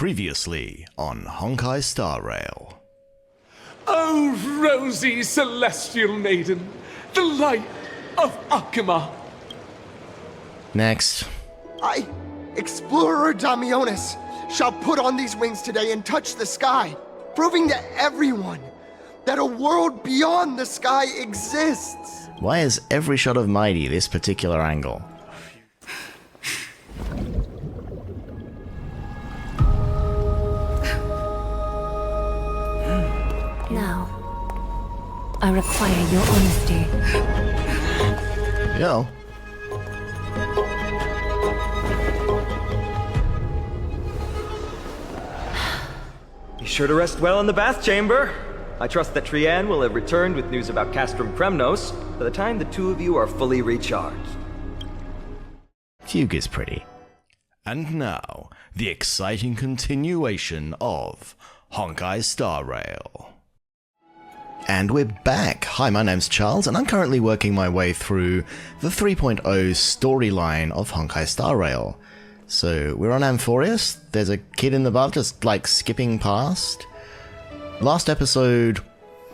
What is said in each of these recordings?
Previously on Honkai Star Rail. Oh, rosy celestial maiden, the light of Akima. Next. I, Explorer Damionis, shall put on these wings today and touch the sky, proving to everyone that a world beyond the sky exists. Why is every shot of Mydei this particular angle? Now, I require your honesty. Yo. Be sure to rest well in the bath chamber. I trust that Trianne will have returned with news about Castrum Kremnos by the time the two of you are fully recharged. Fugue is pretty. And now, the exciting continuation of Honkai Star Rail. And we're back. Hi, my name's Charles, and I'm currently working my way through the 3.0 storyline of Honkai Star Rail. So, we're on Amphorius. There's a kid in the bath just, like, skipping past. Last episode,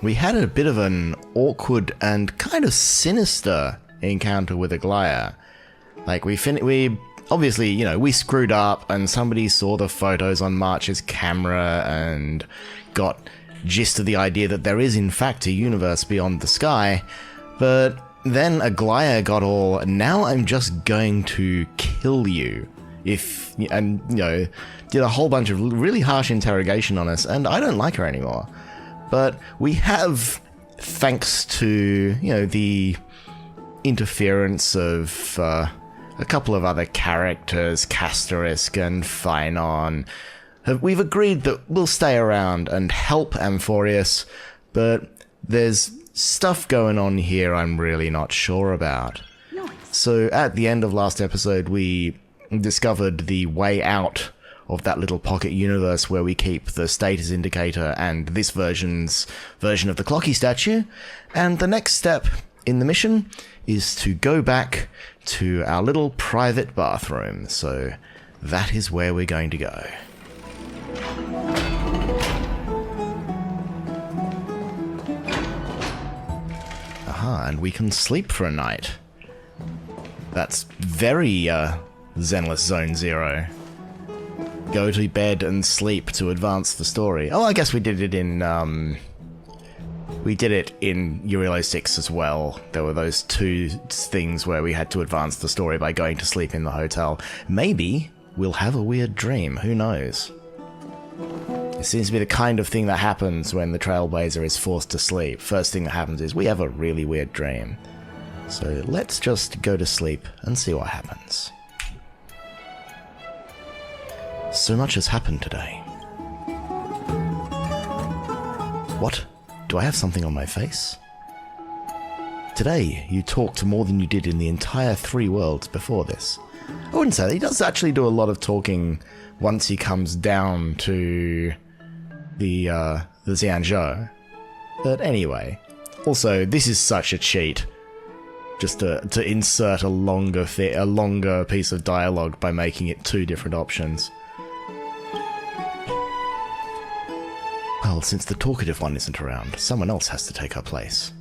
we had a bit of an awkward and kind of sinister encounter with Aglaya. Like, we obviously, you know, we screwed up, and somebody saw the photos on March's camera and got gist of the idea that there is in fact a universe beyond the sky, but then Aglaya got all, now I'm just going to kill you, and, you know, did a whole bunch of really harsh interrogation on us, and I don't like her anymore. But we have, thanks to, you know, the interference of a couple of other characters, Castorisk and Phainon, we've agreed that we'll stay around and help Amphorius, but there's stuff going on here I'm really not sure about. Nice. So at the end of last episode, we discovered the way out of that little pocket universe where we keep the status indicator and this version's version of the Clocky statue, and the next step in the mission is to go back to our little private bathroom, so that is where we're going to go. Aha, and we can sleep for a night. That's very, Zenless Zone Zero. Go to bed and sleep to advance the story. Oh, I guess we did it in, we did it in Eurilo 6 as well. There were those two things where we had to advance the story by going to sleep in the hotel. Maybe we'll have a weird dream, who knows? It seems to be the kind of thing that happens when the Trailblazer is forced to sleep. First thing that happens is we have a really weird dream. So let's just go to sleep and see what happens. So much has happened today. What? Do I have something on my face? Today, you talked more than you did in the entire 3 worlds before this. I wouldn't say that. He does actually do a lot of talking once he comes down to the Xianzhou. But anyway. Also, this is such a cheat. Just to insert a longer piece of dialogue by making it 2 different options. Well, since the talkative one isn't around, someone else has to take her place.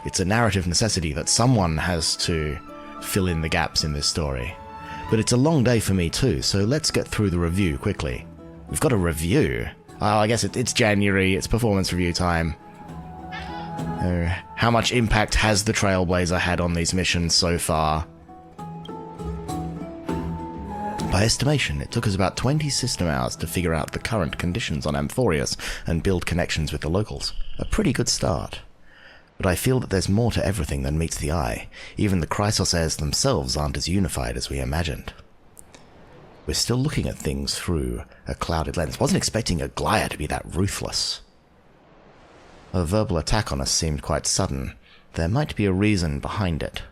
It's a narrative necessity that someone has to fill in the gaps in this story. But it's a long day for me too, so let's get through the review quickly. We've got a review. I guess it's January, it's performance review time. How much impact has the Trailblazer had on these missions so far? By estimation, it took us about 20 system hours to figure out the current conditions on Amphorius and build connections with the locals. A pretty good start. But I feel that there's more to everything than meets the eye. Even the Chrysosairs themselves aren't as unified as we imagined. We're still looking at things through a clouded lens. Wasn't expecting Aglaya to be that ruthless. A verbal attack on us seemed quite sudden. There might be a reason behind it.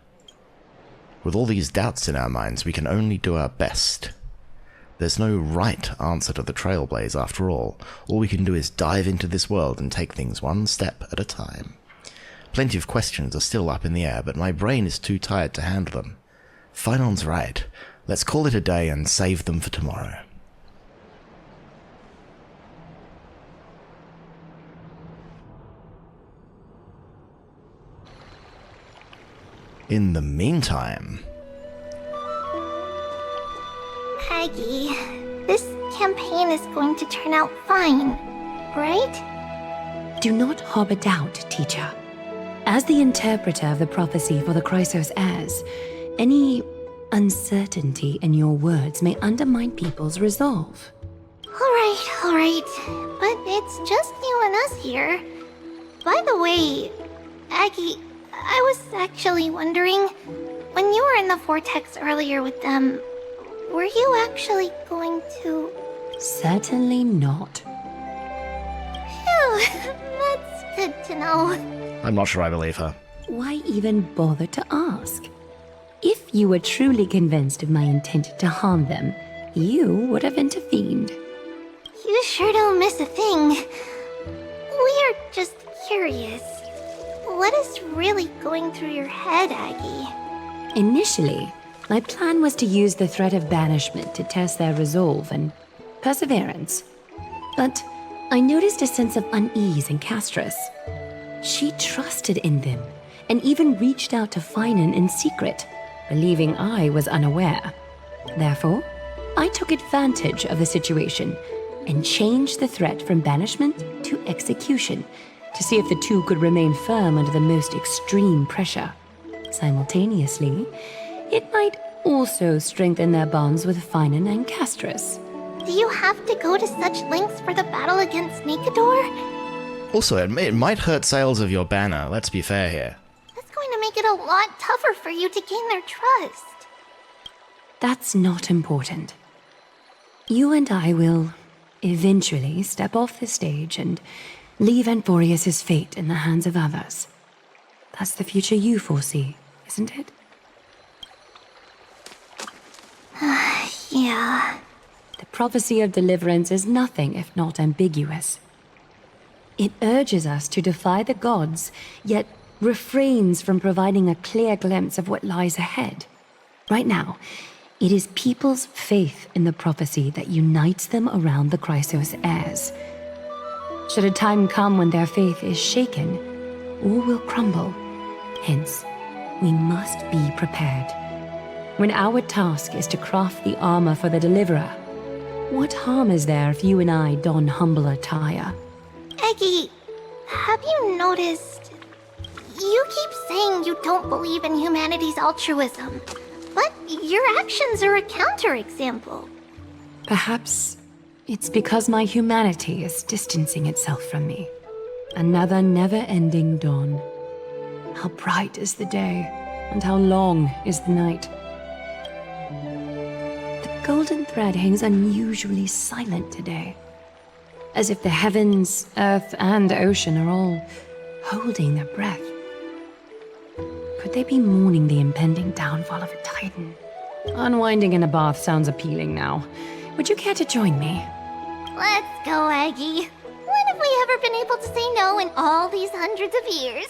With all these doubts in our minds, we can only do our best. There's no right answer to the Trailblaze after all. All we can do is dive into this world and take things one step at a time. Plenty of questions are still up in the air, but my brain is too tired to handle them. Phainon's right. Let's call it a day and save them for tomorrow. In the meantime... Aggie, this campaign is going to turn out fine, right? Do not harbor doubt, teacher. As the interpreter of the prophecy for the Chrysos heirs, any uncertainty in your words may undermine people's resolve. Alright. But it's just you and us here. By the way, Aggie, I was actually wondering, when you were in the vortex earlier with them, were you actually going to... Certainly not. Phew, that's good to know. I'm not sure I believe her. Why even bother to ask? If you were truly convinced of my intent to harm them, you would have intervened. You sure don't miss a thing. We're just curious. What is really going through your head, Aggie? Initially, my plan was to use the threat of banishment to test their resolve and perseverance. But I noticed a sense of unease in Castrum. She trusted in them, and even reached out to Phainon in secret, believing I was unaware. Therefore, I took advantage of the situation and changed the threat from banishment to execution to see if the two could remain firm under the most extreme pressure. Simultaneously, it might also strengthen their bonds with Phainon and Castrum. Do you have to go to such lengths for the battle against Nakador? Also, it might hurt sales of your banner, let's be fair here. That's going to make it a lot tougher for you to gain their trust. That's not important. You and I will eventually step off the stage and leave Anthorius' fate in the hands of others. That's the future you foresee, isn't it? Yeah. The prophecy of deliverance is nothing if not ambiguous. It urges us to defy the gods, yet refrains from providing a clear glimpse of what lies ahead. Right now, it is people's faith in the prophecy that unites them around the Chrysos heirs. Should a time come when their faith is shaken, all will crumble. Hence, we must be prepared. When our task is to craft the armor for the deliverer, what harm is there if you and I don humble attire? Eggie, have you noticed... You keep saying you don't believe in humanity's altruism, but your actions are a counterexample. Perhaps it's because my humanity is distancing itself from me. Another never-ending dawn. How bright is the day, and how long is the night. The golden thread hangs unusually silent today, as if the heavens, earth, and ocean are all holding their breath. Could they be mourning the impending downfall of a Titan? Unwinding in a bath sounds appealing now. Would you care to join me? Let's go, Aggie. When have we ever been able to say no in all these hundreds of years?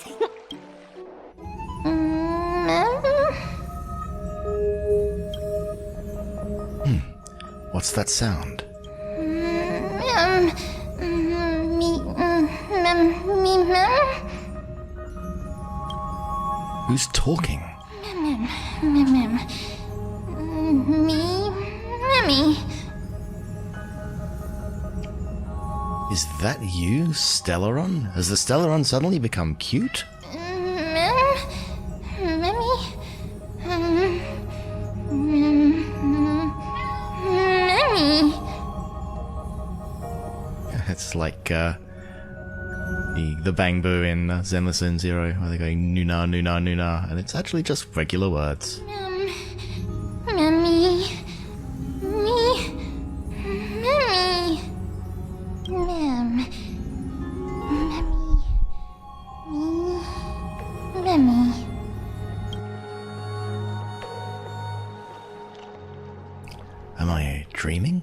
What's that sound? Who's talking? Me. Is that you, Stellaron? Has the Stellaron suddenly become cute? It's like the Bang Boo in Zenless Zone Zero, where they're going Nuna, Nuna, Nuna, and it's actually just regular words. Am I dreaming?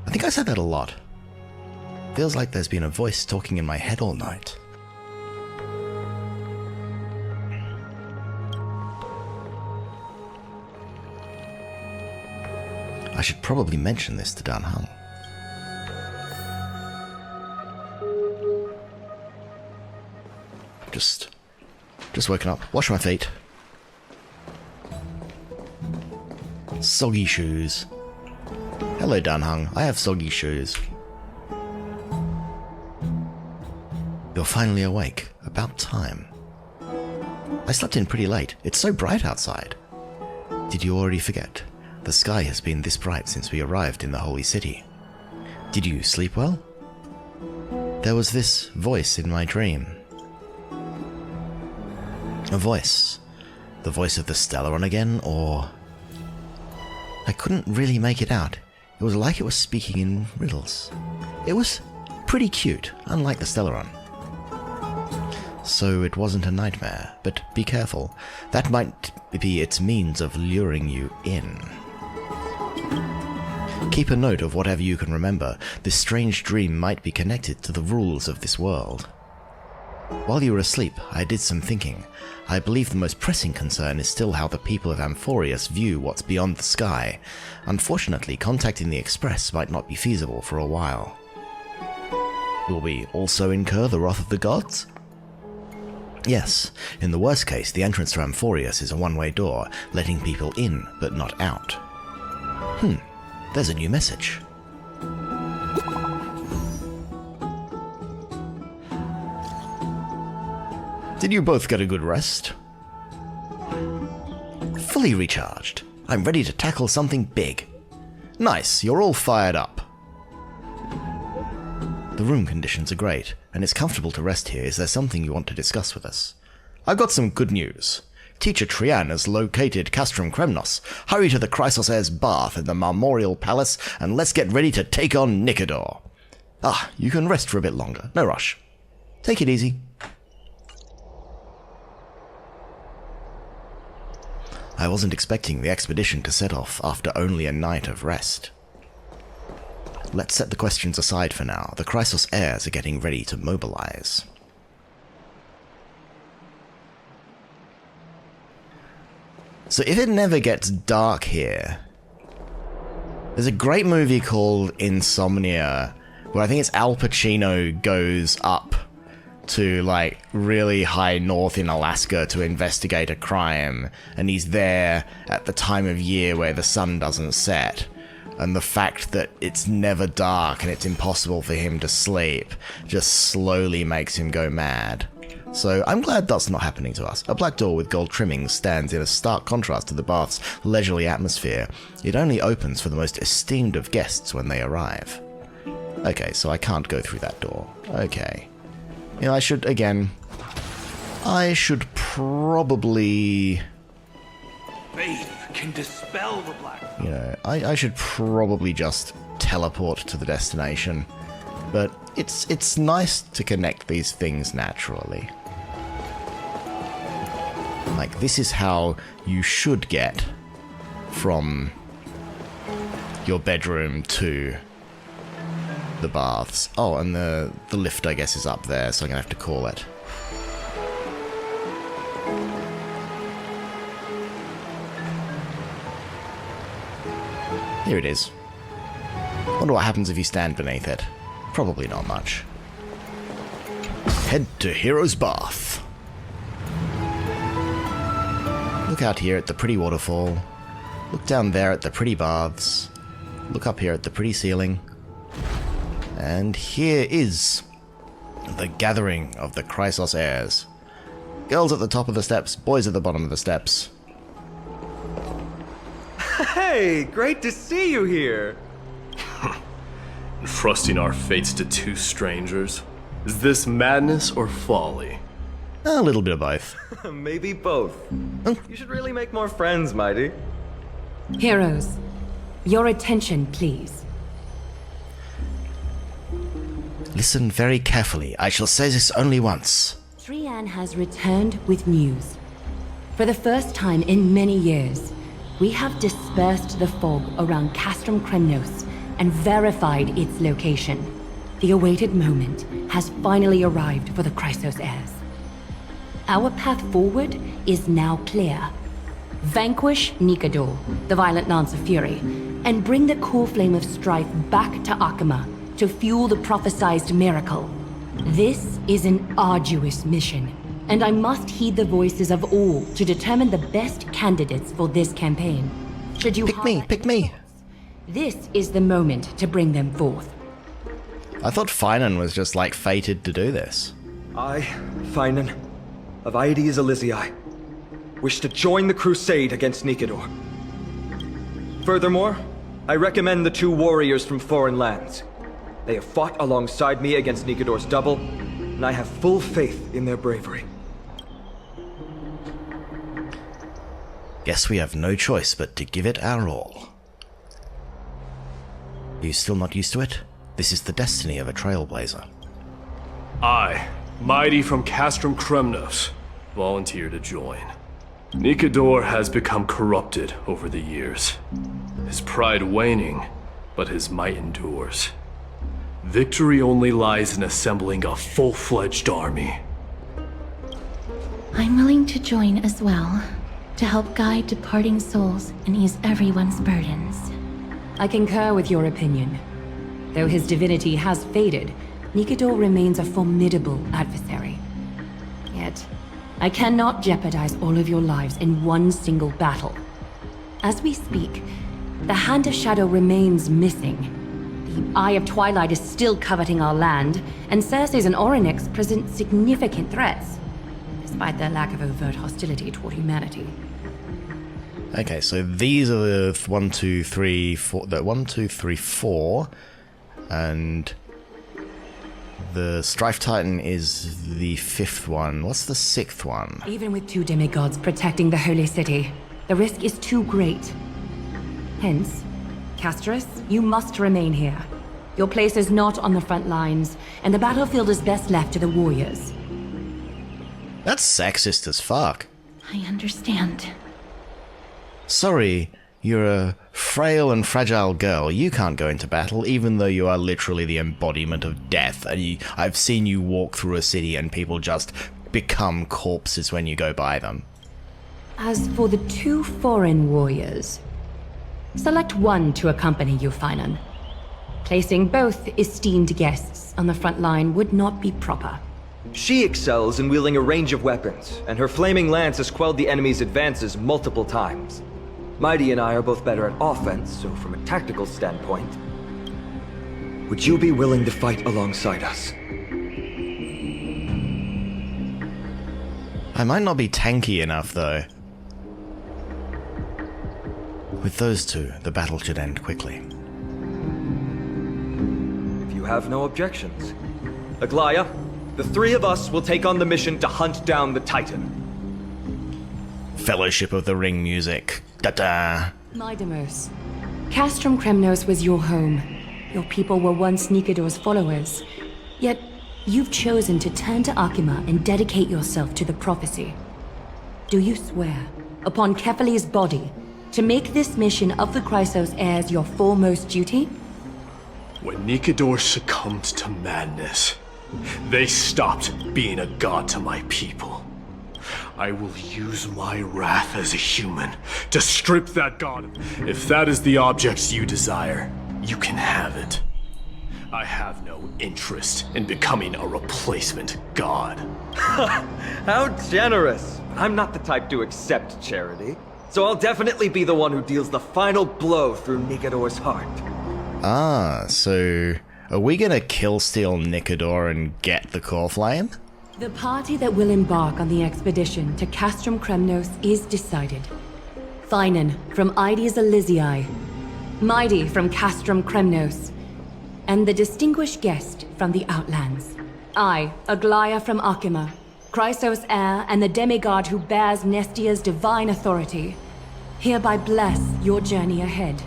I think I said that a lot. Feels like there's been a voice talking in my head all night. I should probably mention this to Dan Hung. Just woken up. Wash my feet. Soggy shoes. Hello, Danhung. I have soggy shoes. You're finally awake. About time. I slept in pretty late. It's so bright outside. Did you already forget? The sky has been this bright since we arrived in the Holy City. Did you sleep well? There was this voice in my dream. A voice. The voice of the Stellaron again, or... I couldn't really make it out. It was like it was speaking in riddles. It was pretty cute, unlike the Stellaron. So it wasn't a nightmare, but be careful. That might be its means of luring you in. Keep a note of whatever you can remember. This strange dream might be connected to the rules of this world. While you were asleep, I did some thinking. I believe the most pressing concern is still how the people of Amphorius view what's beyond the sky. Unfortunately, contacting the Express might not be feasible for a while. Will we also incur the wrath of the gods? Yes. In the worst case, the entrance to Amphorius is a one-way door, letting people in, but not out. There's a new message. Did you both get a good rest? Fully recharged. I'm ready to tackle something big. Nice, you're all fired up. The room conditions are great, and it's comfortable to rest here. Is there something you want to discuss with us? I've got some good news. Teacher Trian has located Castrum Kremnos. Hurry to the Chrysos Heir's bath in the Marmorial Palace, and let's get ready to take on Nicodor. You can rest for a bit longer. No rush. Take it easy. I wasn't expecting the expedition to set off after only a night of rest. Let's set the questions aside for now. The Chrysos Heirs are getting ready to mobilize. So if it never gets dark here, there's a great movie called Insomnia, where I think it's Al Pacino goes up to like really high north in Alaska to investigate a crime, and he's there at the time of year where the sun doesn't set, and the fact that it's never dark and it's impossible for him to sleep just slowly makes him go mad. So I'm glad that's not happening to us. A black door with gold trimmings stands in a stark contrast to the bath's leisurely atmosphere. It only opens for the most esteemed of guests when they arrive. Okay, so I can't go through that door. Okay. You know, I should probably... Faith can dispel the black. You know, I should probably just teleport to the destination. But it's nice to connect these things naturally. Like, this is how you should get from your bedroom to the baths. Oh, and the lift, I guess, is up there, so I'm gonna have to call it. Here it is. Wonder what happens if you stand beneath it. Probably not much. Head to Hero's Bath. Look out here at the pretty waterfall. Look down there at the pretty baths. Look up here at the pretty ceiling. And here is the gathering of the Chrysos Heirs. Girls at the top of the steps, boys at the bottom of the steps. Hey, great to see you here. Entrusting our fates to two strangers. Is this madness or folly? A little bit of both. Maybe both. You should really make more friends, Mydei. Heroes, your attention, please. Listen very carefully. I shall say this only once. Trian has returned with news. For the first time in many years, we have dispersed the fog around Castrum Kremnos and verified its location. The awaited moment has finally arrived for the Chrysos Heirs. Our path forward is now clear. Vanquish Nicodor, the violent Lance of Fury, and bring the core flame of strife back to Akama to fuel the prophesized miracle. This is an arduous mission, and I must heed the voices of all to determine the best candidates for this campaign. Should you Pick me, harbor pick any me. thoughts, this is the moment to bring them forth. I thought Phainon was just like fated to do this. I, Phainon, of Aedes Elysiae, wish to join the crusade against Nikedor. Furthermore, I recommend the 2 warriors from foreign lands. They have fought alongside me against Nikedor's double, and I have full faith in their bravery. Guess we have no choice but to give it our all. Are you still not used to it? This is the destiny of a trailblazer. I, Mydei from Castrum Kremnos, volunteer to join. Nikedor has become corrupted over the years. His pride waning, but his might endures. Victory only lies in assembling a full-fledged army. I'm willing to join as well, to help guide departing souls and ease everyone's burdens. I concur with your opinion. Though his divinity has faded, Nikedor remains a formidable adversary. Yet, I cannot jeopardize all of your lives in one single battle. As we speak, the Hand of Shadow remains missing. The Eye of Twilight is still coveting our land, and Circes and Orynyx present significant threats, despite their lack of overt hostility toward humanity. Okay, so these are the 1, 2, 3, 4. The 1, 2, 3, 4, and the Strife Titan is the 5th one. What's the 6th one? Even with 2 demigods protecting the Holy City, the risk is too great. Hence, Castrum, you must remain here. Your place is not on the front lines, and the battlefield is best left to the warriors. That's sexist as fuck. I understand. Sorry, you're a frail and fragile girl. You can't go into battle, even though you are literally the embodiment of death. And I've seen you walk through a city and people just become corpses when you go by them. As for the 2 foreign warriors, select one to accompany you, Phainon. Placing both esteemed guests on the front line would not be proper. She excels in wielding a range of weapons, and her flaming lance has quelled the enemy's advances multiple times. Mydei and I are both better at offense, so from a tactical standpoint, would you be willing to fight alongside us? I might not be tanky enough, though. With those 2, the battle should end quickly. If you have no objections. Aglaya, the 3 of us will take on the mission to hunt down the Titan. Fellowship of the Ring music. Da-da. Mydei, Castrum Kremnos was your home. Your people were once Nikedor's followers. Yet, you've chosen to turn to Akima and dedicate yourself to the prophecy. Do you swear, upon Kefali's body, to make this mission of the Chrysos heirs your foremost duty? When Nikedor succumbed to madness, they stopped being a god to my people. I will use my wrath as a human to strip that god. If that is the object you desire, you can have it. I have no interest in becoming a replacement god. How generous! I'm not the type to accept charity, so I'll definitely be the one who deals the final blow through Nikedor's heart. Ah, so are we gonna kill-steal Nikedor and get the core flame? The party that will embark on the expedition to Castrum Kremnos is decided. Phainon from Aedes Elysiae, Mydei from Castrum Kremnos, and the distinguished guest from the Outlands. I, Aglaya from Akima, Chrysos heir and the demigod who bears Nestia's divine authority, hereby bless your journey ahead.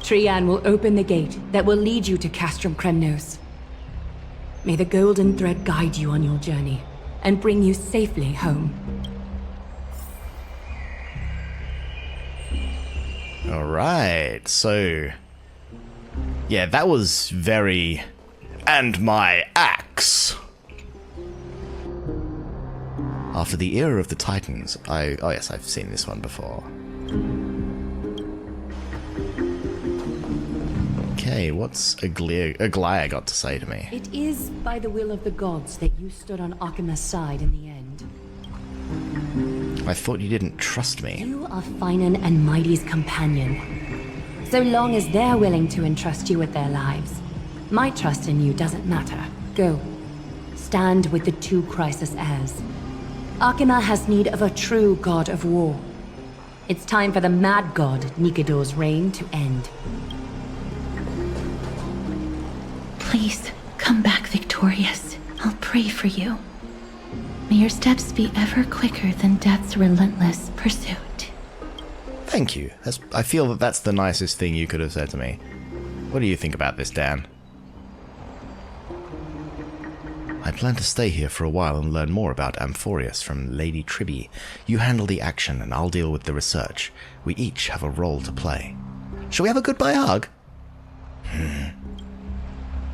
Trian will open the gate that will lead you to Castrum Kremnos. May the golden thread guide you on your journey and bring you safely home. Alright, so... yeah, that was very... and my axe! After the era of the Titans, oh yes, I've seen this one before. Okay, what's Aglaya got to say to me? It is by the will of the gods that you stood on Akima's side in the end. I thought you didn't trust me. You are Phainon and Mydei's companion. So long as they're willing to entrust you with their lives, my trust in you doesn't matter. Go. Stand with the two Crisis heirs. Arkema has need of a true god of war. It's time for the mad god Nikidor's reign to end. Please, come back victorious. I'll pray for you. May your steps be ever quicker than death's relentless pursuit. Thank you. I feel that that's the nicest thing you could have said to me. What do you think about this, Dan? I plan to stay here for a while and learn more about Amphorius from Lady Tribby. You handle the action and I'll deal with the research. We each have a role to play. Shall we have a goodbye hug?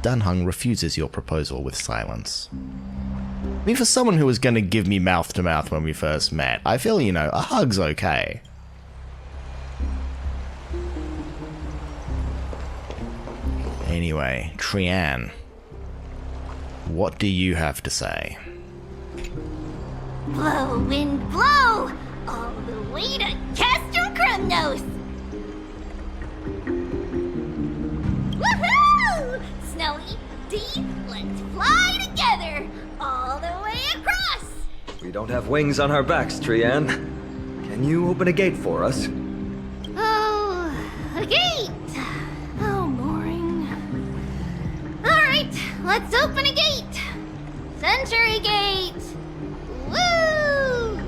Danhung refuses your proposal with silence. I mean, for someone who was going to give me mouth-to-mouth when we first met, I feel, a hug's okay. Anyway, Trian, what do you have to say? Blow, wind, blow! All the way to Castrum Kremnos! Woohoo! Snowy, Dee, let's fly together! All the way across! We don't have wings on our backs, Trian. Can you open a gate for us? Oh, a gate! Oh, boring. Alright, let's open a gate! Century Gate! Woo!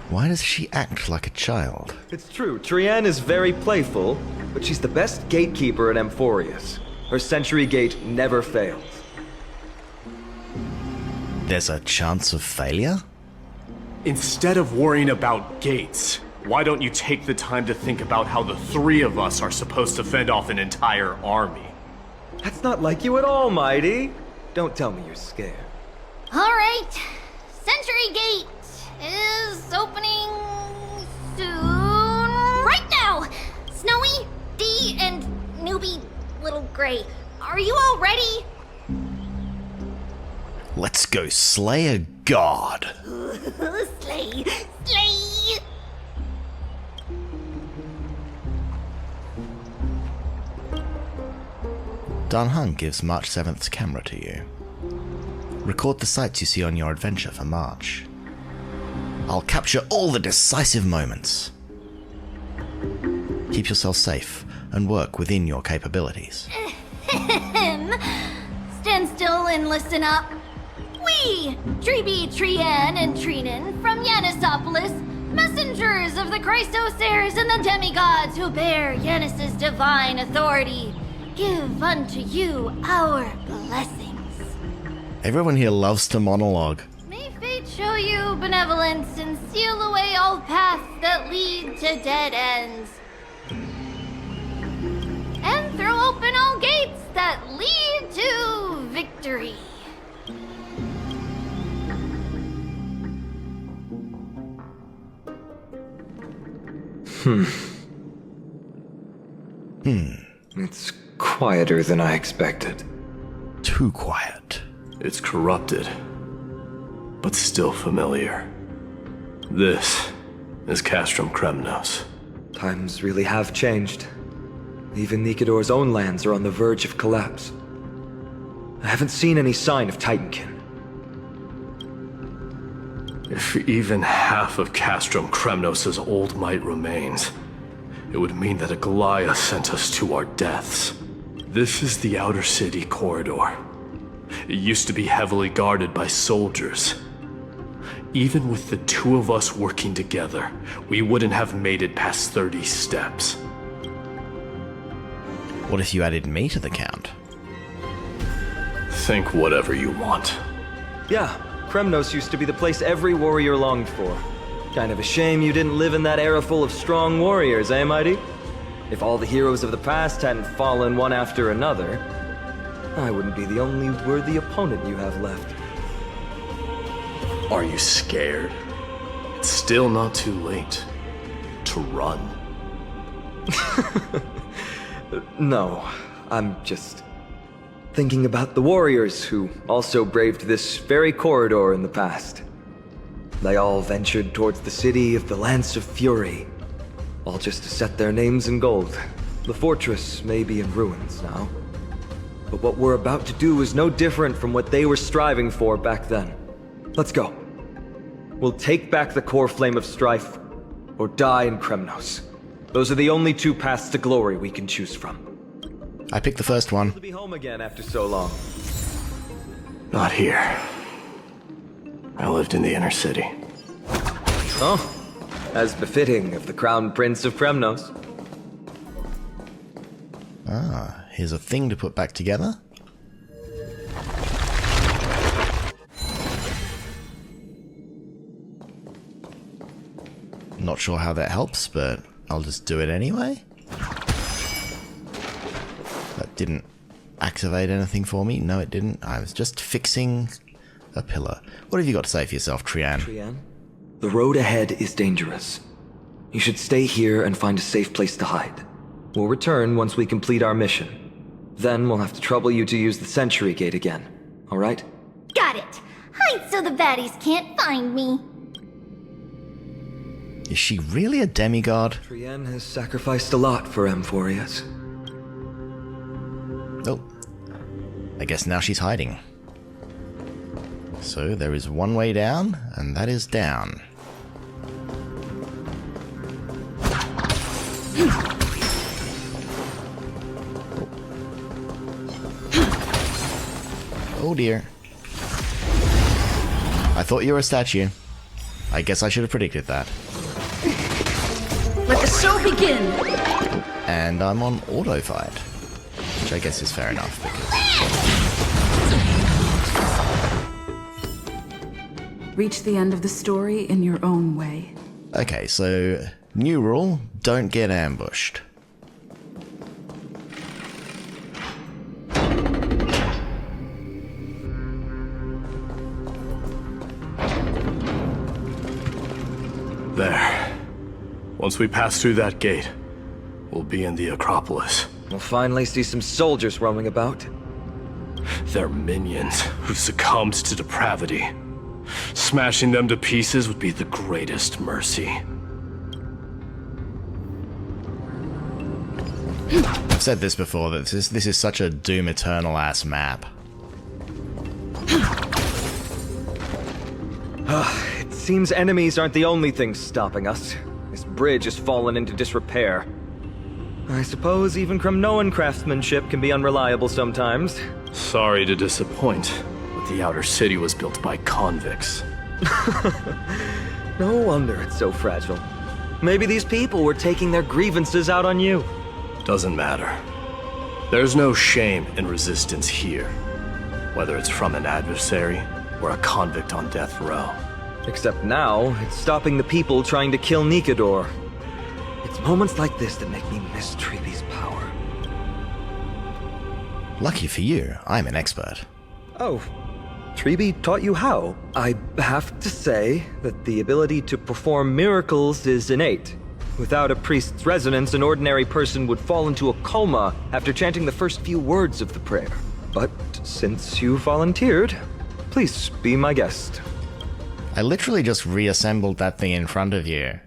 Why does she act like a child? It's true, Trian is very playful, but she's the best gatekeeper in Amphorius. Her Century Gate never fails. There's a chance of failure? Instead of worrying about gates, why don't you take the time to think about how the three of us are supposed to fend off an entire army? That's not like you at all, Mydei. Don't tell me you're scared. Alright, Century Gate is opening soon. Right now! Snowy, Dee, and newbie Little Gray, are you all ready? Let's go slay a god. Slay! Slay! Danhung gives March 7th's camera to you. Record the sights you see on your adventure for March. I'll capture all the decisive moments. Keep yourself safe and work within your capabilities. Stand still and listen up. We, Treby, Trian, and Trinan from Yanisopolis, messengers of the Christos heirs and the demigods who bear Yanis's divine authority, give unto you our blessings. Everyone here loves to monologue. May fate show you benevolence and seal away all paths that lead to dead ends. And throw open all gates that lead to victory. It's quieter than I expected. Too quiet. It's corrupted, but still familiar. This is Castrum Kremnos. Times really have changed. Even Nikidor's own lands are on the verge of collapse. I haven't seen any sign of Titankin. If even half of Castrum Kremnos' old might remains, it would mean that a Goliath sent us to our deaths. This is the outer city corridor. It used to be heavily guarded by soldiers. Even with the two of us working together, we wouldn't have made it past 30 steps. What if you added me to the count? Think whatever you want. Yeah, Kremnos used to be the place every warrior longed for. Kind of a shame you didn't live in that era full of strong warriors, eh, Mydei? If all the heroes of the past hadn't fallen one after another, I wouldn't be the only worthy opponent you have left. Are you scared? It's still not too late to run. No, I'm just thinking about the warriors who also braved this very corridor in the past. They all ventured towards the city of the Lance of Fury, all just to set their names in gold. The fortress may be in ruins now, but what we're about to do is no different from what they were striving for back then. Let's go. We'll take back the core flame of strife, or die in Kremnos. Those are the only two paths to glory we can choose from. I picked the first one. To be home again after so long. Not here. I lived in the inner city. Oh, as befitting of the Crown Prince of Kremnos. Ah, here's a thing to put back together. Not sure how that helps, but I'll just do it anyway. That didn't activate anything for me. No, it didn't. I was just fixing a pillar. What have you got to say for yourself, Trian? Trian, the road ahead is dangerous. You should stay here and find a safe place to hide. We'll return once we complete our mission. Then we'll have to trouble you to use the Sentry Gate again. Alright? Got it. Hide so the baddies can't find me. Is she really a demigod? Trian has sacrificed a lot for Amphorius. Oh. I guess now she's hiding. So there is one way down, and that is down. Oh dear. I thought you were a statue. I guess I should have predicted that. Let the show begin! And I'm on auto fight, which I guess is fair enough because... Reach the end of the story in your own way. Okay, so new rule, don't get ambushed. There. Once we pass through that gate, we'll be in the Acropolis. We'll finally see some soldiers roaming about. They're minions who succumbed to depravity. Smashing them to pieces would be the greatest mercy. I've said this before, that this is such a Doom Eternal ass map. It seems enemies aren't the only things stopping us. This bridge has fallen into disrepair. I suppose even Kremnoan craftsmanship can be unreliable sometimes. Sorry to disappoint, but the outer city was built by convicts. No wonder it's so fragile. Maybe these people were taking their grievances out on you. Doesn't matter. There's no shame in resistance here, whether it's from an adversary or a convict on death row. Except now, it's stopping the people trying to kill Nikador. It's moments like this that make me miss Treeby's power. Lucky for you, I'm an expert. Oh, Treeby taught you how? I have to say that the ability to perform miracles is innate. Without a priest's resonance, an ordinary person would fall into a coma after chanting the first few words of the prayer. But since you volunteered, please be my guest. I literally just reassembled that thing in front of you.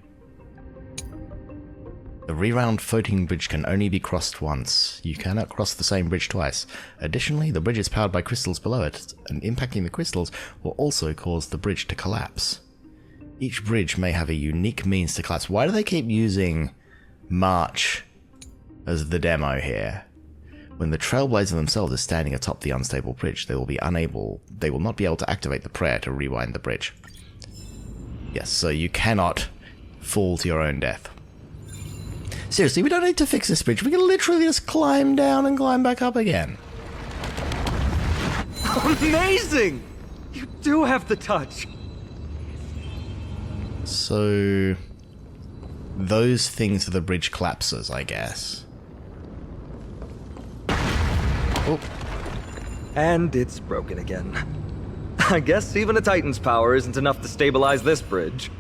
The reround floating bridge can only be crossed once. You cannot cross the same bridge twice. Additionally, the bridge is powered by crystals below it, and impacting the crystals will also cause the bridge to collapse. Each bridge may have a unique means to collapse. Why do they keep using March as the demo here? When the Trailblazer themselves is standing atop the unstable bridge, they will not be able to activate the prayer to rewind the bridge. Yes, so you cannot fall to your own death. Seriously, we don't need to fix this bridge. We can literally just climb down and climb back up again. Amazing! You do have the touch. So those things are the bridge collapses, I guess. Oh. And it's broken again. I guess even a Titan's power isn't enough to stabilize this bridge.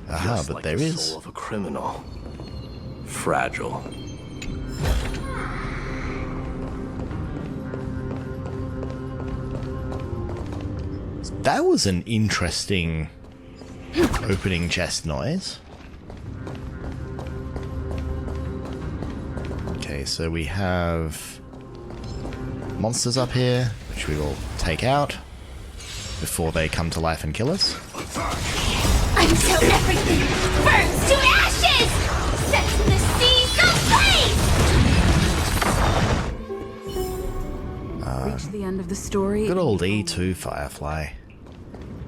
Aha, Just but like there the is. soul of a criminal. Fragile. That was an interesting opening chest noise. Okay, so we have monsters up here, which we will take out before they come to life and kill us. Until everything burns to ashes! Sets the seas ablaze! Reach the end of the story. Good old E2 Firefly.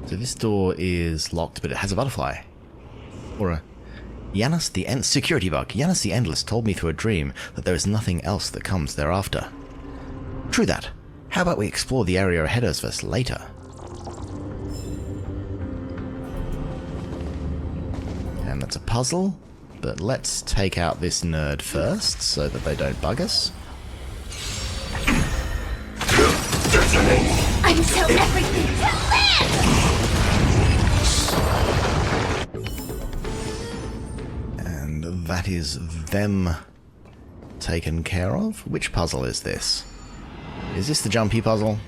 So this door is locked, but it has a butterfly. Or a... Janus the security bug. Janus the Endless told me through a dream that there is nothing else that comes thereafter. True that. How about we explore the area ahead of us later? And that's a puzzle, but let's take out this nerd first so that they don't bug us. Until everything can live! And that is them taken care of. Which puzzle is this? Is this the jumpy puzzle?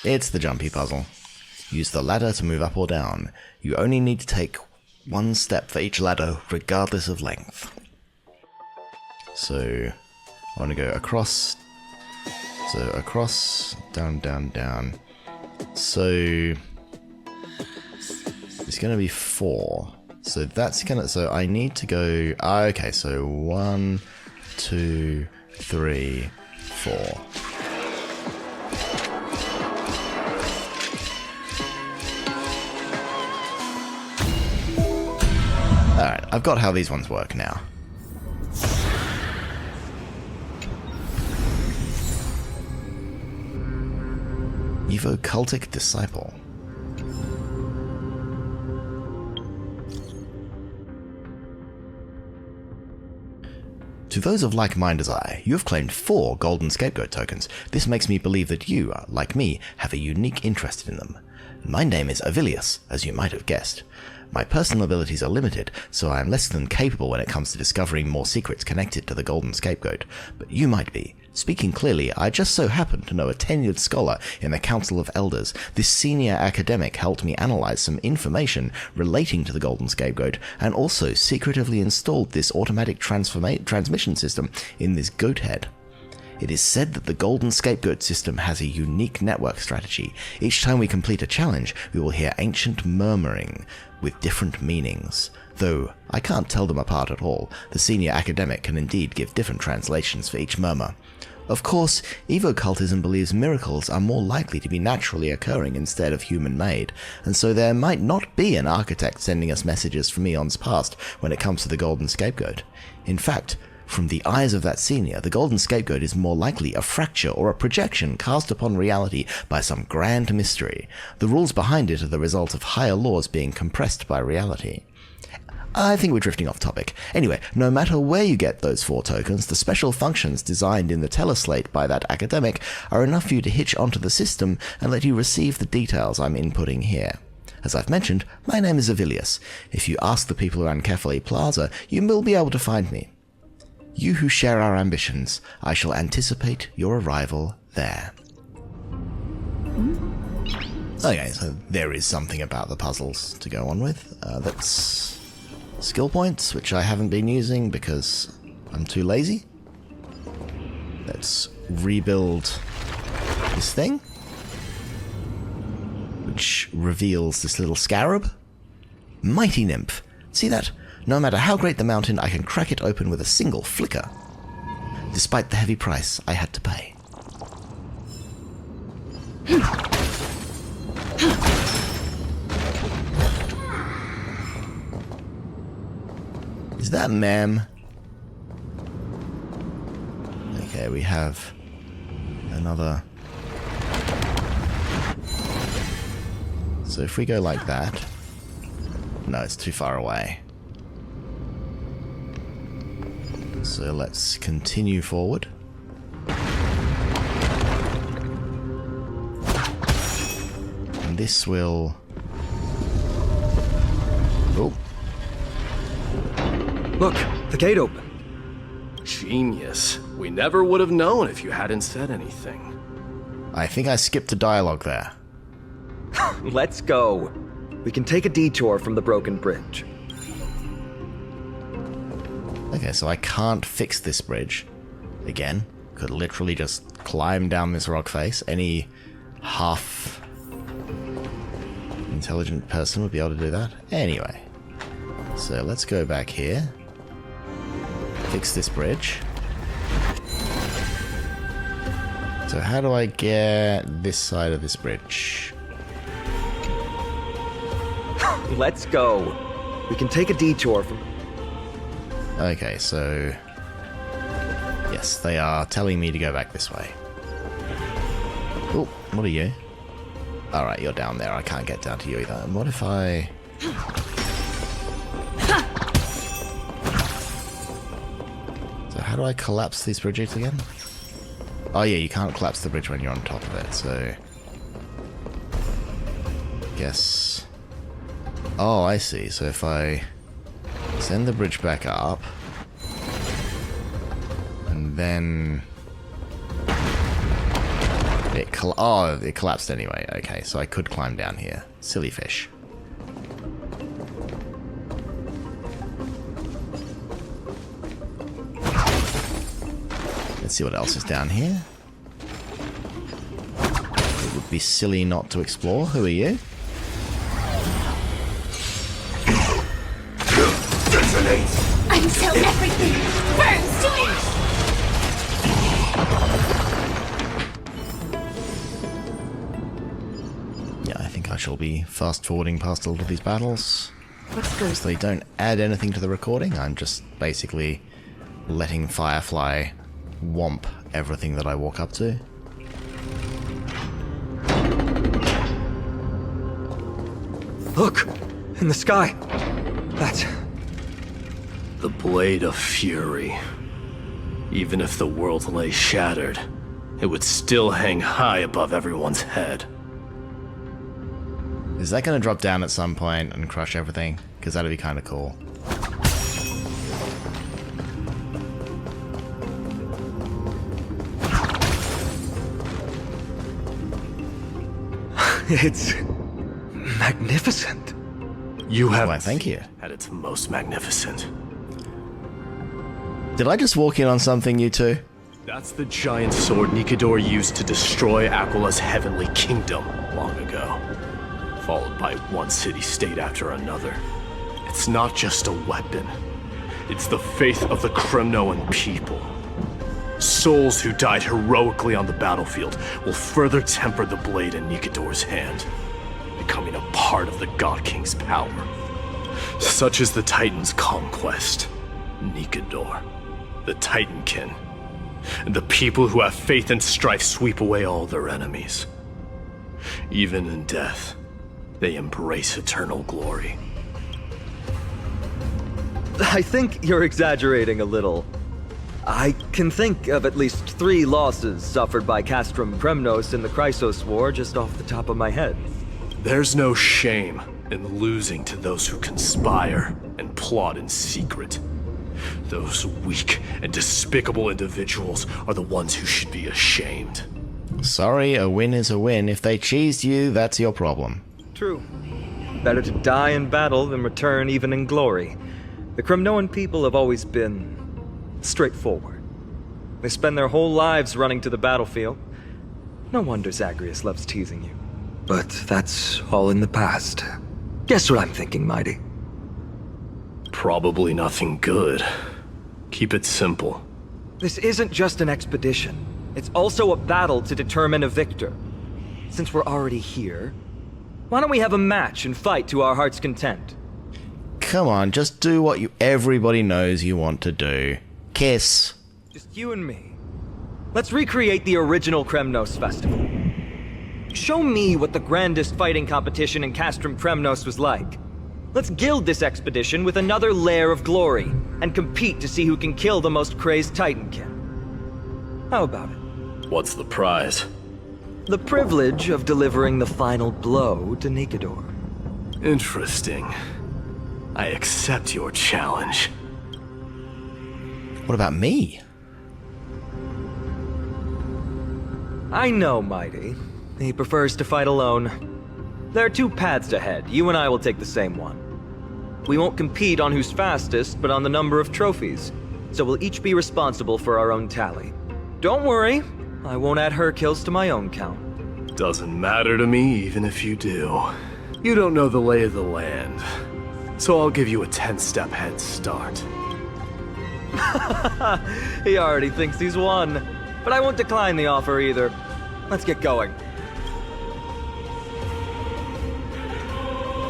It's the jumpy puzzle. Use the ladder to move up or down. You only need to take one step for each ladder, regardless of length. So, I want to go across. So, across, down, down, down. So, it's going to be 4. So that's going to... So I need to go... okay, so 1, 2, 3, 4. Alright, I've got how these ones work now. Evocultic Disciple. To those of like mind as I, you have claimed 4 golden scapegoat tokens. This makes me believe that you, like me, have a unique interest in them. My name is Avilius, as you might have guessed. My personal abilities are limited, so I am less than capable when it comes to discovering more secrets connected to the golden scapegoat, but you might be. Speaking clearly, I just so happen to know a tenured scholar in the Council of Elders. This senior academic helped me analyze some information relating to the golden scapegoat, and also secretively installed this automatic transmission system in this goat head. It is said that the golden scapegoat system has a unique network strategy. Each time we complete a challenge, we will hear ancient murmuring with different meanings. Though I can't tell them apart at all, the senior academic can indeed give different translations for each murmur. Of course, evocultism believes miracles are more likely to be naturally occurring instead of human-made, and so there might not be an architect sending us messages from eons past when it comes to the golden scapegoat. In fact, from the eyes of that senior, the golden scapegoat is more likely a fracture or a projection cast upon reality by some grand mystery. The rules behind it are the result of higher laws being compressed by reality. I think we're drifting off topic. Anyway, no matter where you get those 4 tokens, the special functions designed in the teleslate by that academic are enough for you to hitch onto the system and let you receive the details I'm inputting here. As I've mentioned, my name is Avilius. If you ask the people around Cafe Plaza, you will be able to find me. You who share our ambitions, I shall anticipate your arrival there. Okay, so there is something about the puzzles to go on with. That's skill points, which I haven't been using because I'm too lazy. Let's rebuild this thing, which reveals this little scarab. Mighty nymph. See that? No matter how great the mountain, I can crack it open with a single flicker, despite the heavy price I had to pay. Is that ma'am? Okay, we have another. So if we go like that... No, it's too far away. So let's continue forward. And this will... Oh. Look, the gate open. Genius. We never would have known if you hadn't said anything. I think I skipped a dialogue there. Let's go. we can take a detour from the broken bridge. Okay, so I can't fix this bridge. Again, could literally just climb down this rock face. Any half intelligent person would be able to do that. Anyway, so let's go back here. Fix this bridge. So how do I get this side of this bridge? Let's go. We can take a detour from... Okay, so... Yes, they are telling me to go back this way. Oh, what are you? Alright, you're down there. I can't get down to you either. And what if I... So how do I collapse these bridges again? Oh yeah, you can't collapse the bridge when you're on top of it, so... Guess... Oh, I see. So if I send the bridge back up... And then... It collapsed anyway. Okay, so I could climb down here. Silly fish. Let's see what else is down here. It would be silly not to explore. Who are you? Until everything burns to ash! Yeah, I think I shall be fast-forwarding past a lot of these battles. Let's go. Because they don't add anything to the recording. I'm just basically letting Firefly whomp everything that I walk up to. Look! In the sky! That's... The Blade of Fury. Even if the world lay shattered, it would still hang high above everyone's head. Is that going to drop down at some point and crush everything? Because that'd be kind of cool. It's... magnificent. You have Why, thank you. at its most magnificent. Did I just walk in on something, you two? That's the giant sword Nikador used to destroy Aquala's heavenly kingdom long ago, followed by one city-state after another. It's not just a weapon. It's the faith of the Kremnoan people. Souls who died heroically on the battlefield will further temper the blade in Nikador's hand, becoming a part of the God King's power. Such is the Titan's conquest. Nikador, the Titankin, and the people who have faith and strife sweep away all their enemies. Even in death, they embrace eternal glory. I think you're exaggerating a little. I can think of at least 3 losses suffered by Castrum Kremnos in the Chrysos War just off the top of my head. There's no shame in losing to those who conspire and plot in secret. Those weak and despicable individuals are the ones who should be ashamed. Sorry, a win is a win. If they cheesed you, that's your problem. True. Better to die in battle than return even in glory. The Kremnoan people have always been straightforward. They spend their whole lives running to the battlefield. No wonder Zagreus loves teasing you. But that's all in the past. Guess what I'm thinking, Mydei? Probably nothing good. Keep it simple. This isn't just an expedition. It's also a battle to determine a victor. Since we're already here, why don't we have a match and fight to our heart's content? Come on, just do what everybody knows you want to do. Kiss. Just you and me. Let's recreate the original Kremnos festival. Show me what the grandest fighting competition in Castrum Kremnos was like. Let's gild this expedition with another layer of glory, and compete to see who can kill the most crazed Titankin. How about it? What's the prize? The privilege of delivering the final blow to Nikador. Interesting. I accept your challenge. What about me? I know Mydei. He prefers to fight alone. There are two paths ahead. You and I will take the same one. We won't compete on who's fastest, but on the number of trophies. So we'll each be responsible for our own tally. Don't worry, I won't add her kills to my own count. Doesn't matter to me, even if you do. You don't know the lay of the land. So I'll give you a 10-step head start. He already thinks he's won. But I won't decline the offer either. Let's get going.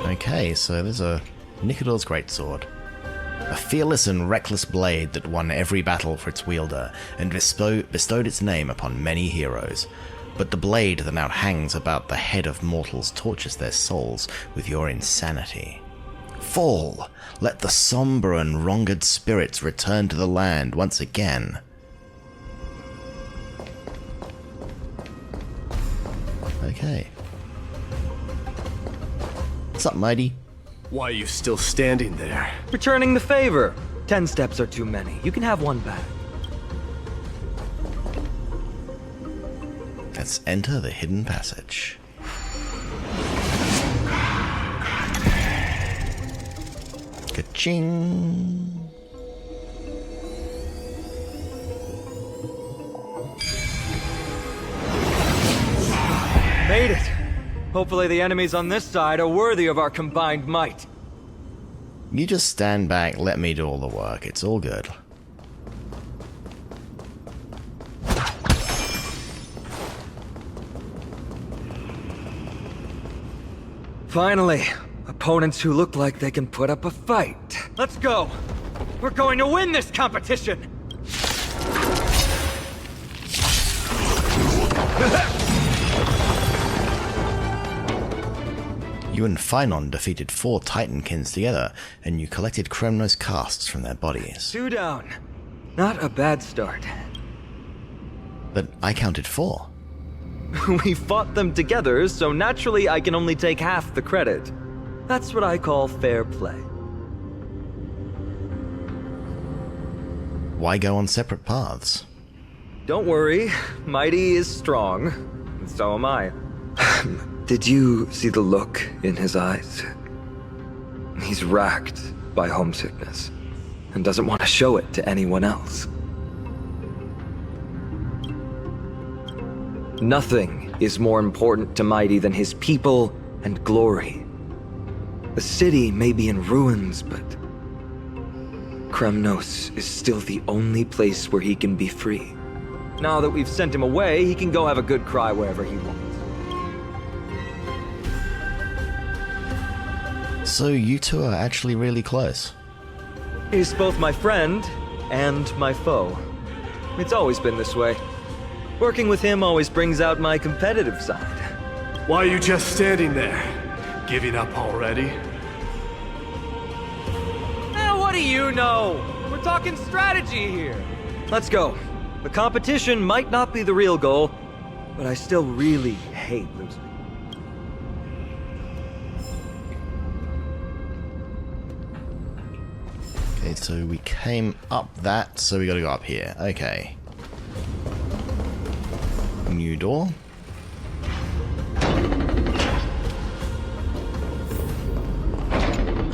Okay, so there's a Nikador's Greatsword. A fearless and reckless blade that won every battle for its wielder and bestowed its name upon many heroes. But the blade that now hangs about the head of mortals tortures their souls with your insanity. Fall! Let the somber and wronged spirits return to the land once again. Okay. What's up, Mydei? Why are you still standing there? Returning the favor. 10 steps are too many. You can have one back. Let's enter the hidden passage. Ka-ching! Made it! Hopefully the enemies on this side are worthy of our combined might. You just stand back, let me do all the work. It's all good. Finally, opponents who look like they can put up a fight. Let's go! We're going to win this competition! You and Phainon defeated 4 Titankins together, and you collected Kremnos casts from their bodies. 2 down. Not a bad start. But I counted 4. We fought them together, so naturally I can only take half the credit. That's what I call fair play. Why go on separate paths? Don't worry, Mydei is strong, and so am I. Did you see the look in his eyes? He's racked by homesickness, and doesn't want to show it to anyone else. Nothing is more important to Mydei than his people and glory. The city may be in ruins, but Kremnos is still the only place where he can be free. Now that we've sent him away, he can go have a good cry wherever he wants. So you two are actually really close. He's both my friend and my foe. It's always been this way. Working with him always brings out my competitive side. Why are you just standing there? Giving up already? What do you know? We're talking strategy here. Let's go. The competition might not be the real goal, but I still really hate losing. Okay, so we came up that, so we gotta go up here. Okay. New door.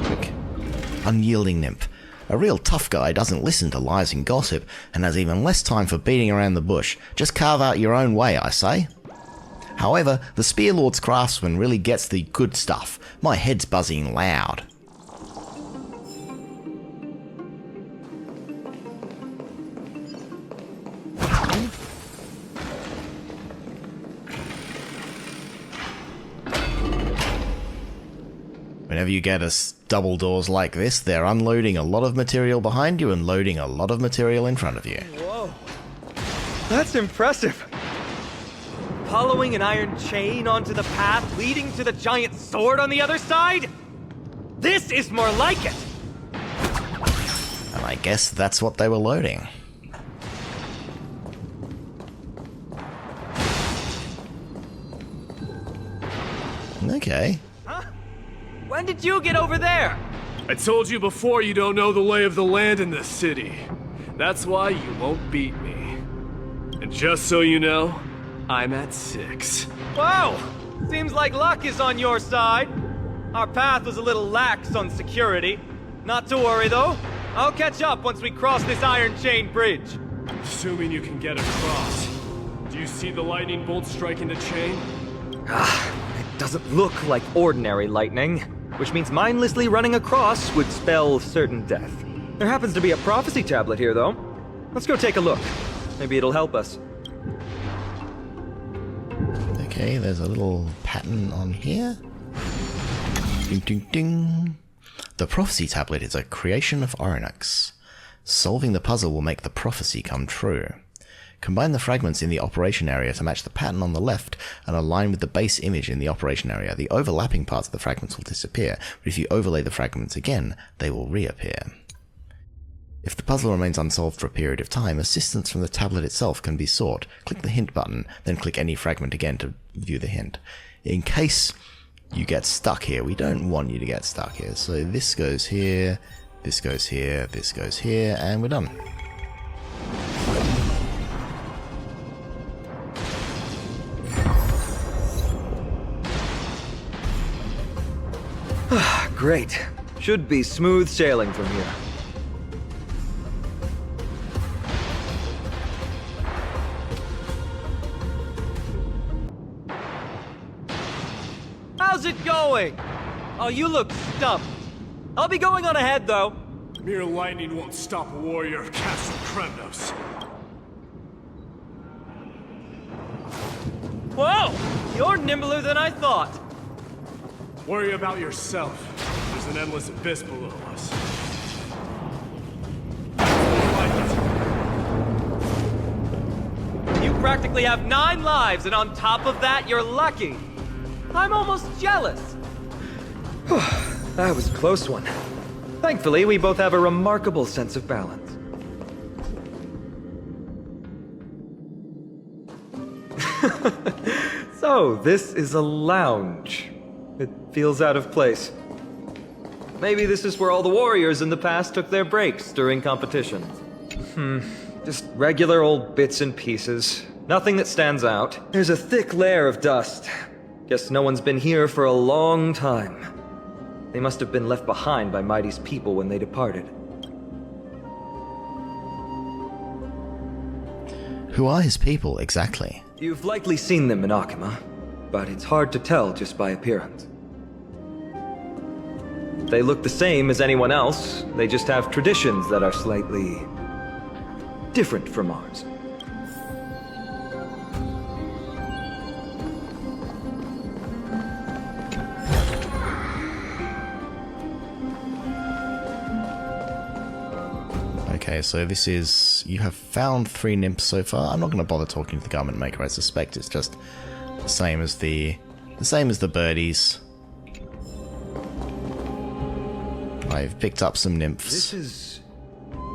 Quick. Unyielding nymph. A real tough guy doesn't listen to lies and gossip, and has even less time for beating around the bush. Just carve out your own way, I say. However, the Spearlord's craftsman really gets the good stuff. My head's buzzing loud. Whenever you get double doors like this, they're unloading a lot of material behind you and loading a lot of material in front of you. Whoa. That's impressive. Following an iron chain onto the path leading to the giant sword on the other side? This is more like it! And I guess that's what they were loading. Okay. When did you get over there? I told you before you don't know the lay of the land in this city. That's why you won't beat me. And just so you know, I'm at 6. Wow! Seems like luck is on your side. Our path was a little lax on security. Not to worry, though. I'll catch up once we cross this iron chain bridge. Assuming you can get across. Do you see the lightning bolt striking the chain? It doesn't look like ordinary lightning, which means mindlessly running across would spell certain death. There happens to be a prophecy tablet here, though. Let's go take a look. Maybe it'll help us. Okay, there's a little pattern on here. Ding ding ding. The prophecy tablet is a creation of Orynax. Solving the puzzle will make the prophecy come true. Combine the fragments in the operation area to match the pattern on the left and align with the base image in the operation area. The overlapping parts of the fragments will disappear, but if you overlay the fragments again, they will reappear. If the puzzle remains unsolved for a period of time, assistance from the tablet itself can be sought. Click the hint button, then click any fragment again to view the hint. In case you get stuck here, we don't want you to get stuck here. So this goes here, this goes here, this goes here, and we're done. Great. Should be smooth sailing from here. How's it going? Oh, you look stumped. I'll be going on ahead, though. Mere lightning won't stop a warrior of Castrum Kremnos. Whoa! You're nimbler than I thought. Worry about yourself. There's an endless abyss below us. You practically have 9 lives, and on top of that, you're lucky. I'm almost jealous. That was a close one. Thankfully, we both have a remarkable sense of balance. So, this is a lounge. It feels out of place. Maybe this is where all the warriors in the past took their breaks during competitions. Just regular old bits and pieces. Nothing that stands out. There's a thick layer of dust. Guess no one's been here for a long time. They must have been left behind by Mydei's people when they departed. Who are his people, exactly? You've likely seen them in Akima, but it's hard to tell just by appearance. They look the same as anyone else, they just have traditions that are slightly different from ours. Okay, so this is... You have found 3 nymphs so far. I'm not going to bother talking to the garment maker. I suspect it's just the same as the birdies. I've picked up some nymphs. This is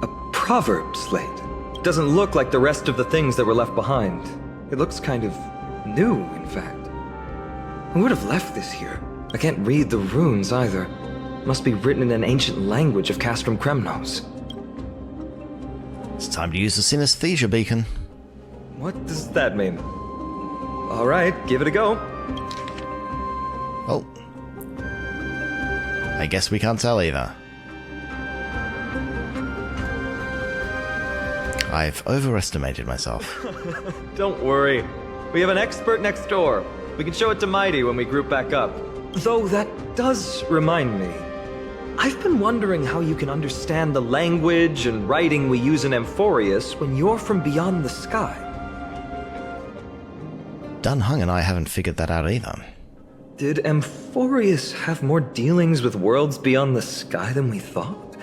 a proverb slate. It doesn't look like the rest of the things that were left behind. It looks kind of new, in fact. Who would have left this here? I can't read the runes either. It must be written in an ancient language of Castrum Kremnos. It's time to use the synesthesia beacon. What does that mean? Alright, give it a go. Well, I guess we can't tell either. I've overestimated myself. Don't worry. We have an expert next door. We can show it to Mydei when we group back up. Though that does remind me. I've been wondering how you can understand the language and writing we use in Amphorius when you're from beyond the sky. Dunhung and I haven't figured that out either. Did Amphorius have more dealings with worlds beyond the sky than we thought?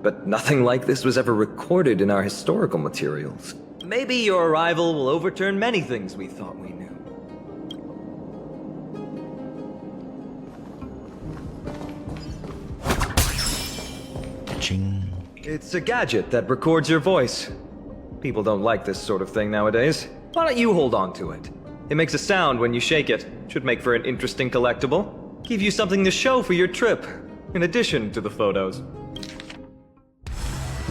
But nothing like this was ever recorded in our historical materials. Maybe your arrival will overturn many things we thought we knew. Ching. It's a gadget that records your voice. People don't like this sort of thing nowadays. Why don't you hold on to it? It makes a sound when you shake it. Should make for an interesting collectible. Give you something to show for your trip, in addition to the photos.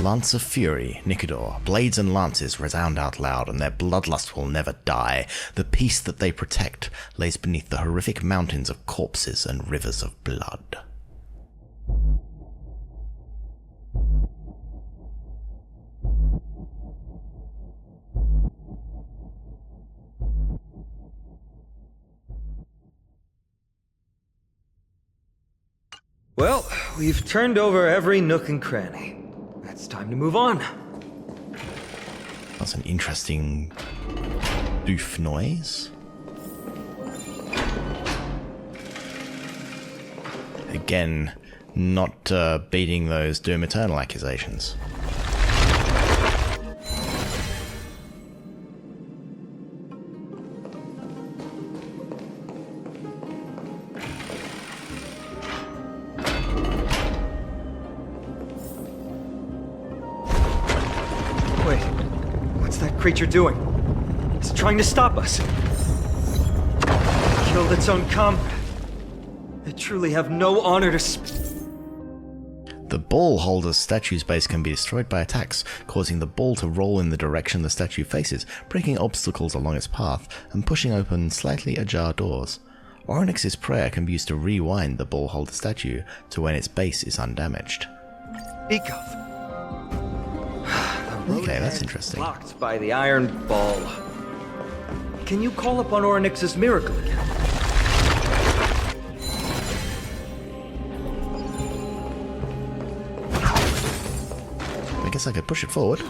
Lance of Fury, Nicodor, blades and lances resound out loud, and their bloodlust will never die. The peace that they protect lays beneath the horrific mountains of corpses and rivers of blood. Well, we've turned over every nook and cranny. It's time to move on. That's an interesting doof noise. Again, not beating those Doom Eternal accusations. Creature doing? It's trying to stop us. Killed its own comrade. They truly have no honor to The ball holder's statue's base can be destroyed by attacks, causing the ball to roll in the direction the statue faces, breaking obstacles along its path, and pushing open slightly ajar doors. Onyx's prayer can be used to rewind the ball holder statue to when its base is undamaged. Speak of. Okay, that's interesting. Blocked by the iron ball. Can you call upon Onyx's miracle again? I guess I could push it forward.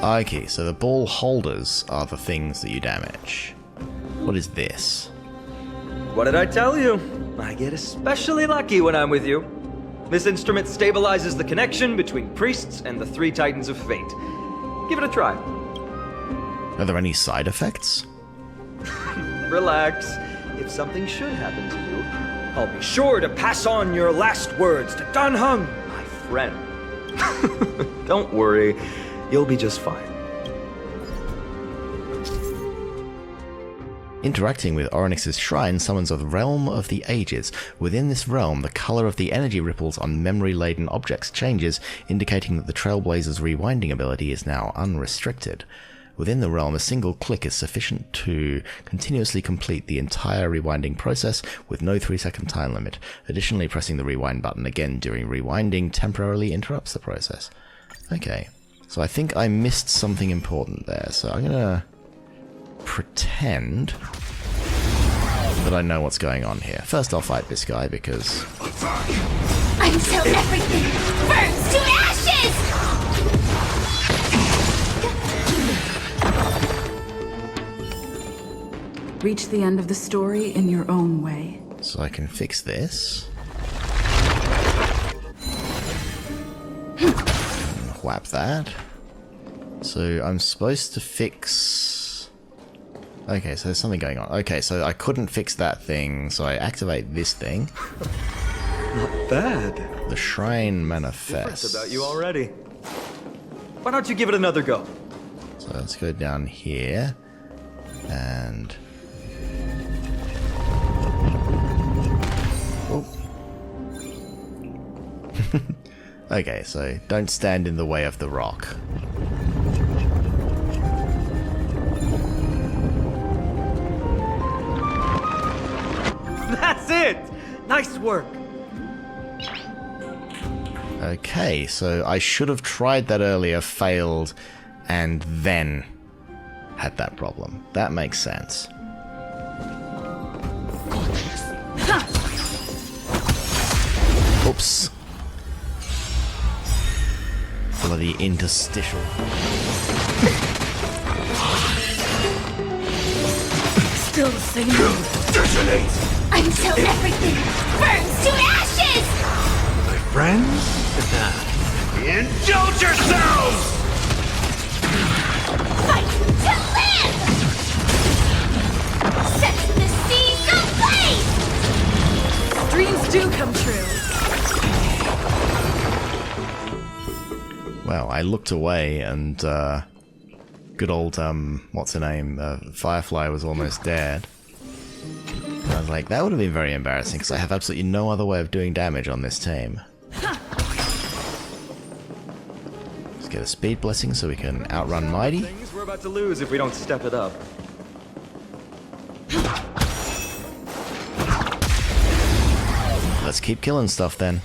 Okay, so the ball holders are the things that you damage. What is this? What did I tell you? I get especially lucky when I'm with you. This instrument stabilizes the connection between priests and the 3 Titans of Fate. Give it a try. Are there any side effects? Relax. If something should happen to you, I'll be sure to pass on your last words to Dan Heng, my friend. Don't worry, you'll be just fine. Interacting with Onyx's shrine summons a realm of the ages. Within this realm, the color of the energy ripples on memory-laden objects changes, indicating that the Trailblazer's rewinding ability is now unrestricted. Within the realm, a single click is sufficient to continuously complete the entire rewinding process with no 3-second time limit. Additionally, pressing the rewind button again during rewinding temporarily interrupts the process. Okay, so I think I missed something important there, so I'm gonna pretend that I know what's going on here. First I'll fight this guy because... Until everything burns to ashes! Reach the end of the story in your own way. So I can fix this. Whap that. So I'm supposed to fix... Okay, so there's something going on. Okay, so I couldn't fix that thing, so I activate this thing. Not bad. The Shrine Manifests. Different about you already. Why don't you give it another go? So let's go down here. And... Oh. Okay, so don't stand in the way of the rock. That's it! Nice work! Okay, so I should have tried that earlier, failed, and then had that problem. That makes sense. Oops. Bloody interstitial. Still the same move. Detonate! Until everything burns to ashes! My friends? Indulge yourselves! Fight to live! Set the seas ablaze! Dreams do come true. Well, I looked away and, good old, what's her name? Firefly was almost dead. I was like, that would have been very embarrassing, because I have absolutely no other way of doing damage on this team. Let's get a speed blessing so we can outrun Mydei. Things we're about to lose if we don't step it up. Let's keep killing stuff then.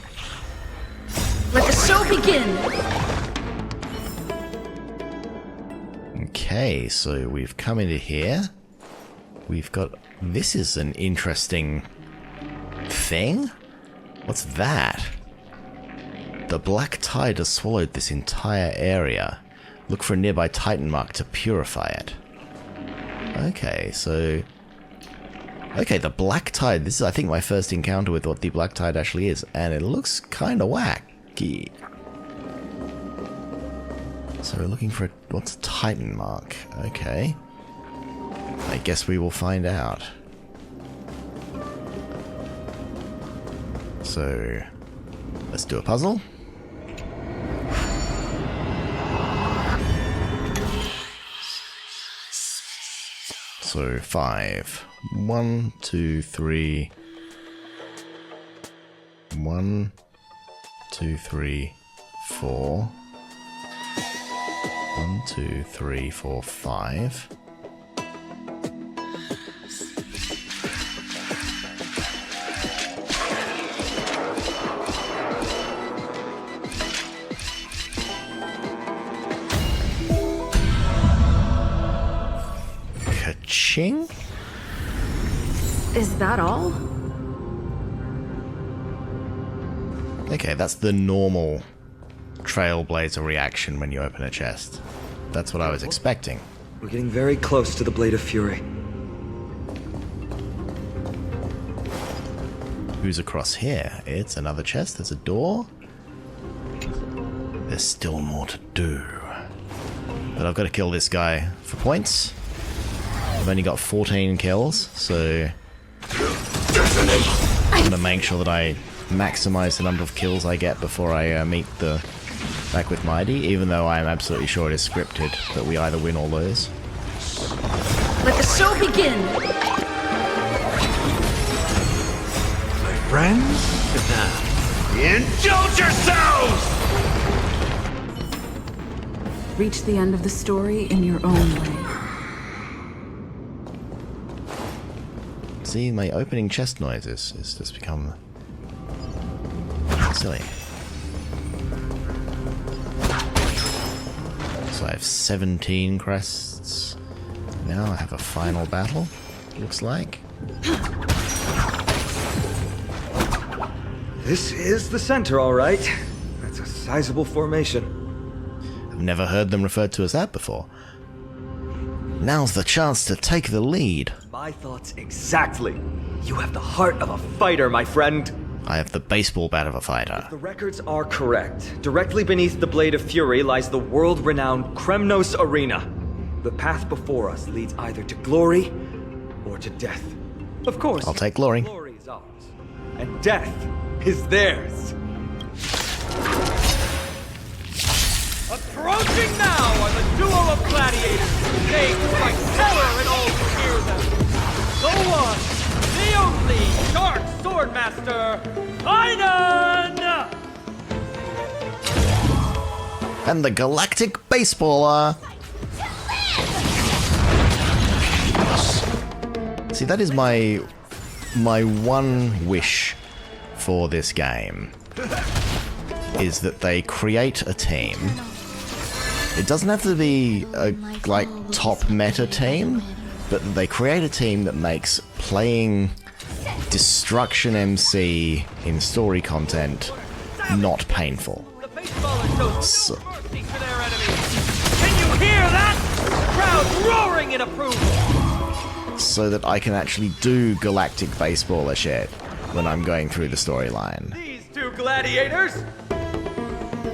Let the show begin! Okay, so we've come into here. We've got... This is an interesting thing? What's that? The black tide has swallowed this entire area. Look for a nearby Titan mark to purify it. Okay, so... Okay, the black tide. This is, I think, my first encounter with what the black tide actually is, and it looks kind of wacky. So we're looking for what's a Titan mark? Okay. I guess we will find out. So let's do a puzzle. So 5. 1, 2, 3. 1, 2, 3, 4. 1, 2, 3, 4, 5. Ka-ching? Is that all? Okay, that's the normal Trailblazer reaction when you open a chest. That's what I was expecting. We're getting very close to the Blade of Fury. Who's across here? It's another chest. There's a door. There's still more to do. But I've got to kill this guy for points. I've only got 14 kills, so I'm going to make sure that I maximize the number of kills I get before I meet the back with Mydei, even though I am absolutely sure it is scripted that we either win or lose. Let the show begin! My friends, indulge yourselves! Reach the end of the story in your own way. See, my opening chest noises has just become silly. So I have 17 crests. Now I have a final battle, looks like. This is the center, all right. That's a sizable formation. I've never heard them referred to as that before. Now's the chance to take the lead. My thoughts exactly. You have the heart of a fighter, my friend. I have the baseball bat of a fighter. The records are correct. Directly beneath the Blade of Fury lies the world-renowned Kremnos Arena. The path before us leads either to glory or to death. Of course, I'll take glory. Glory is ours, and death is theirs. Approaching now are the duo of gladiators, named by terror and all who hear them. The one, the only Dark Swordmaster, Phainon! And the galactic baseballer. See, that is my one wish for this game, is that they create a team. It doesn't have to be a like top meta team, but they create a team that makes playing Destruction MC in story content not painful. The baseballer shows So- no mercy to their enemies. Can you hear that? Crowd roaring in approval. So that I can actually do galactic baseballer shit when I'm going through the storyline. These two gladiators.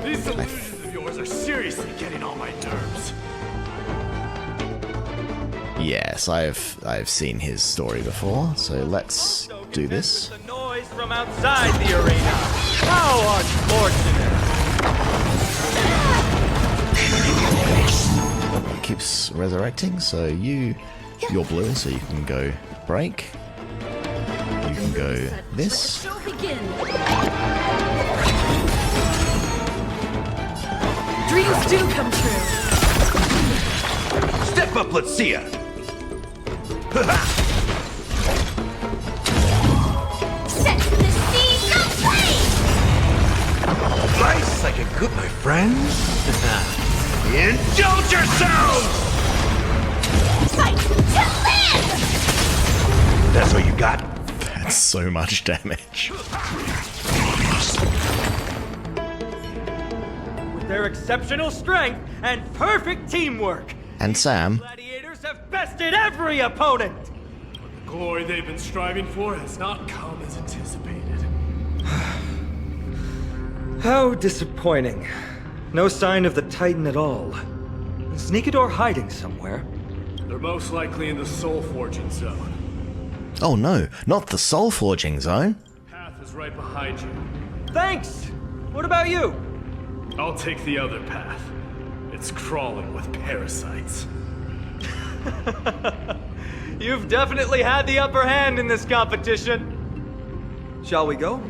These illusions of yours are seriously getting on my nerves. Yes, I've seen his story before, so let's do this. The noise from outside the arena. How unfortunate. It keeps resurrecting, so you're blue, so you can go break. can go this. Dreams do come true. Step up, let's see ya! Set the scene aflame! Slice like a good, my friends. Indulge yourselves! Fight to live! That's what you got? That's so much damage. With their exceptional strength and perfect teamwork, And Sam, gladiators have bested every opponent! The glory they've been striving for has not come as anticipated. How disappointing. No sign of the Titan at all. Is Nikador hiding somewhere? They're most likely in the soul forging zone. oh no, not the soul forging zone. Path is right behind you. Thanks! What about you? I'll take the other path. It's crawling with parasites. You've definitely had the upper hand in this competition. Shall we go?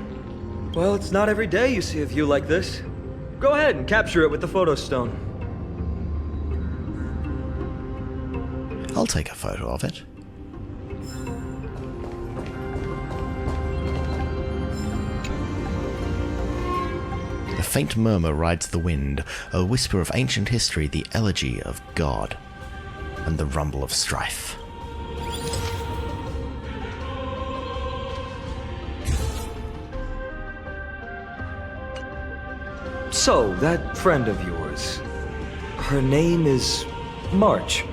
Well, it's not every day you see a view like this. Go ahead and capture it with the photo stone. I'll take a photo of it. A faint murmur rides the wind, a whisper of ancient history, the elegy of God, and the rumble of strife. So, that friend of yours, her name is March.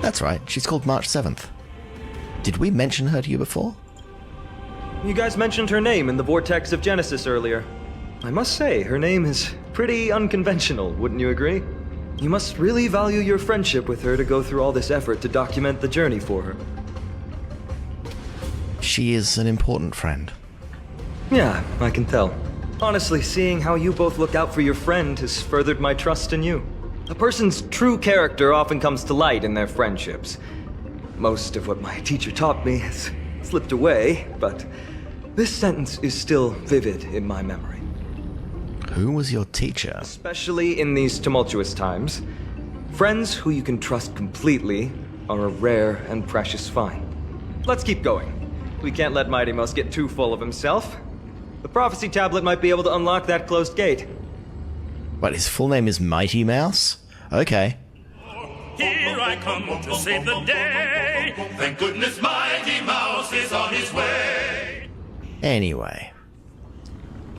That's right, she's called March 7th. Did we mention her to you before? You guys mentioned her name in the Vortex of Genesis earlier. I must say, her name is pretty unconventional, wouldn't you agree? You must really value your friendship with her to go through all this effort to document the journey for her. She is an important friend. Yeah, I can tell. Honestly, seeing how you both look out for your friend has furthered my trust in you. A person's true character often comes to light in their friendships. Most of what my teacher taught me has slipped away, but this sentence is still vivid in my memory. Who was your teacher? Especially in these tumultuous times, friends who you can trust completely are a rare and precious find. Let's keep going. We can't let Mighty Mouse get too full of himself. The prophecy tablet might be able to unlock that closed gate. What, his full name is Mighty Mouse? Okay. Here I come to save the day. Thank goodness Mighty Mouse is on his way. Anyway,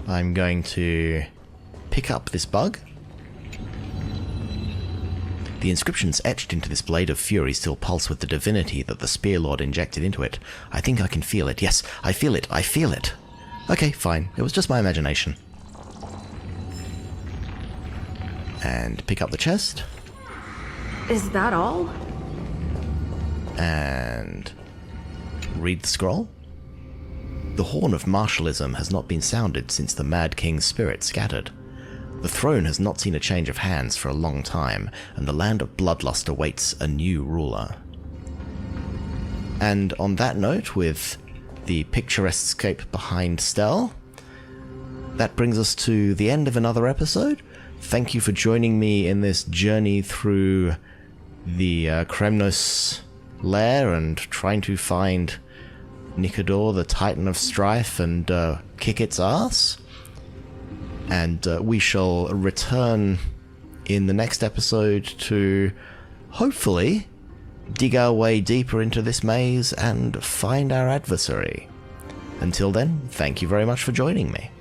I'm going to pick up this bug. The inscriptions etched into this blade of fury still pulse with the divinity that the Spear Lord injected into it. I think I can feel it. Yes, I feel it. I feel it. Okay, fine. It was just my imagination. And pick up the chest. Is that all? And read the scroll. The horn of martialism has not been sounded since the Mad King's spirit scattered. The throne has not seen a change of hands for a long time, and the land of bloodlust awaits a new ruler. And on that note, with the picturesque scape behind Stell, that brings us to the end of another episode. Thank you for joining me in this journey through the Kremnos lair and trying to find Nikador, the Titan of Strife, and kick its ass. And we shall return in the next episode to hopefully dig our way deeper into this maze and find our adversary. Until then, thank you very much for joining me.